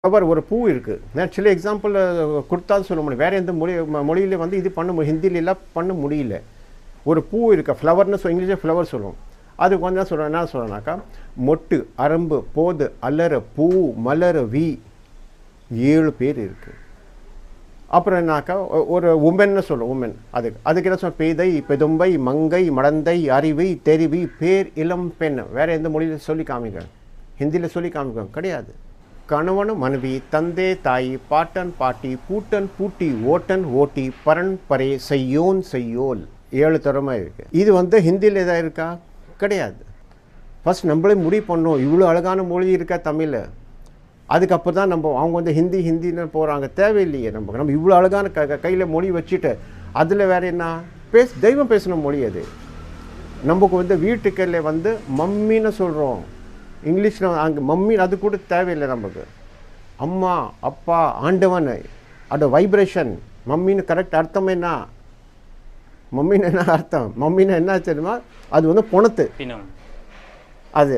அவர் ஒரு பூ இருக்குது. நான் சில எக்ஸாம்பிள் கொடுத்தாலும் சொல்ல முடியும். வேறு எந்த மொழியில் வந்து இது பண்ண ஹிந்திலெலாம் பண்ண முடியல. ஒரு பூ இருக்குது, ஃப்ளவர்னு இங்கிலீஷில் ஃப்ளவர் சொல்லுவோம். அதுக்கு வந்து என்ன சொல்கிறேன்னாக்கா, மொட்டு, அரம்பு, போது, அலற, பூ, மலர, வி 7 பேர் இருக்குது. அப்புறம் என்னாக்கா ஒரு உமென்னு சொல்லுவோம். உமென் அதுக்கு என்ன சொல்ல, பேதை, பெதும்பை, மங்கை, மடந்தை, அறிவி, தெரிவி, பேர், இளம் பெண். வேறு எந்த மொழியில் சொல்லி காமிக்க, ஹிந்தியில் சொல்லி காமிக்க கிடையாது. கணவன் மனைவி, தந்தை தாய், பாட்டன் பாட்டி, பூட்டன் பூட்டி, ஓட்டன் ஓட்டி, பரன் பரே, செய்யோன் செய்யோல் 7 தரமாக இருக்குது. இது வந்து ஹிந்தியில் எதாவது இருக்கா? கிடையாது. ஃபஸ்ட் நம்மளே முடிவு பண்ணோம், இவ்வளோ அழகான மொழி இருக்கா தமிழில். அதுக்கப்புறம் தான் அவங்க வந்து ஹிந்தின்னு போகிறாங்க. தேவையில்லையே. நம்ம இவ்வளோ அழகான கையில் மொழி வச்சுட்டு அதில் வேறு என்ன தெய்வம் பேசின மொழி அது. நமக்கு வந்து வீட்டுக்கல்ல வந்து மம்மின்னு சொல்கிறோம். இங்கிலீஷில் அங்கே மம்மி அது கூட தேவையில்லை நமக்கு. அம்மா, அப்பா, ஆண்டவன், அது வைப்ரேஷன். மம்மின்னு கரெக்ட் அர்த்தம் என்ன? மம்மின்னு என்ன அர்த்தம்? மம்மின்னு என்ன தெரியுமா? அது வந்து பொணத்து அது.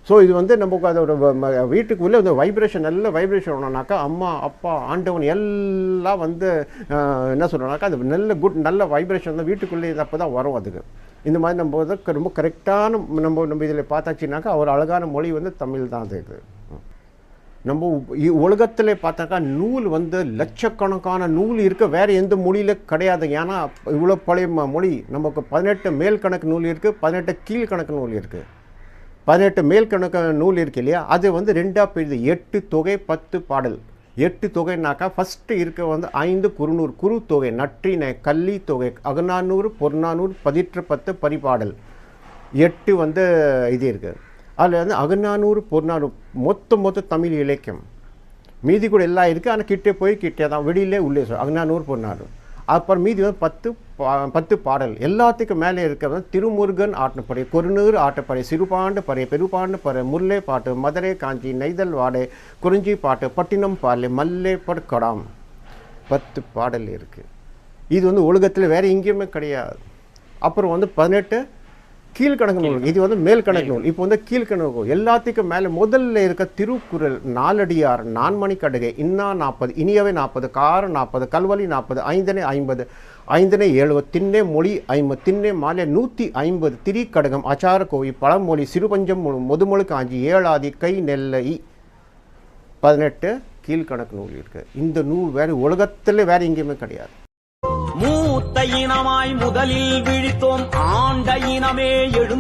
ஸோ இது வந்து நமக்கு அதோட வீட்டுக்குள்ளே வந்து வைப்ரேஷன், நல்ல வைப்ரேஷன் வரணும்னாக்கா அம்மா, அப்பா, ஆண்டவன் எல்லாம் வந்து என்ன சொல்கிறோம்னாக்கா அது நல்ல வைப்ரேஷன் வந்து வீட்டுக்குள்ளே அப்போ தான் வரும். அதுக்கு இந்த மாதிரி நம்ம வந்து ரொம்ப கரெக்டான நம்ம இதில் பார்த்தாச்சுனாக்கா ஒரு அழகான மொழி வந்து தமிழ் தான். அது நம்ம உலகத்தில் பார்த்தாக்கா நூல் வந்து லட்சக்கணக்கான நூல் இருக்க வேறு எந்த மொழியில் கிடையாது. ஏன்னா இவ்வளோ பழைய மொழி. நமக்கு 18 மேல் கணக்கு நூல் இருக்குது, 18 கீழ்கணக்கு நூல் இருக்குது. 18 மேல் கணக்கு நூல் இருக்குது இல்லையா, அது வந்து 2ஆக பிரிது. 8 தொகை 10 பாடல். 8 தொகைனாக்கா ஃபஸ்ட்டு இருக்க வந்து 5 குறுநூறு, குறு தொகை, நற்றினை, கள்ளி தொகை, அகநானூறு, பொற்நானூறு, 18 பரிபாடல். 8 வந்து இது இருக்குது. அதில் வந்து அகநானூறு, பொற்நானூறு மொத்த தமிழ் இலக்கியம். மீதி கூட எல்லாம் இருக்குது. ஆனால் கிட்டே தான், வெளியிலே உள்ளே அகநானூறு, பொற்நானூறு. அப்புறம் மீதி வந்து 10 பாடல். எல்லாத்துக்கும் மேலே இருக்கிறது திருமுருகன் ஆட்டப்படை, கொருநூறு ஆட்டப்படை, சிறுபாண்டு பறை, பெருபாண்டு பறை, முல்லை பாட்டு, மதுரை காஞ்சி, நெய்தல் வாடை, குறிஞ்சி பாட்டு, பட்டினம் பாலை, மல்லை படுக்கடாம் 10 பாடல் இருக்குது. இது வந்து உலகத்தில் வேறு எங்கேயுமே கிடையாது. அப்புறம் வந்து 18 கீழ்கணக்கு நூல். இது வந்து மேல் கணக்கு நூல். இப்போ வந்து கீழ்கணக்கு எல்லாத்துக்கும் மேலே முதல்ல இருக்க திருக்குறள், நாலடியார், நான்மணி கடுகை, இன்னா 40, இனியவை 40, காரம் 40, கல்வழி 40, ஐந்தனை 50, ஐந்தனை 70, திண்ணை மொழி 50, திண்ணை மாலை 150, திரிக்கடகம், அச்சார கோவி, பழமொழி, சிறுபஞ்சம், முதுமொழி காஞ்சி, ஏழாதி, கை நெல்லை 18 கீழ்கணக்கு நூல் இருக்குது. இந்த நூல் வேறு உலகத்தில் வேறு எங்கேயுமே கிடையாது. மூத்த இனமாய் முதலில் விழித்தோம், ஆண்ட இனமே எழு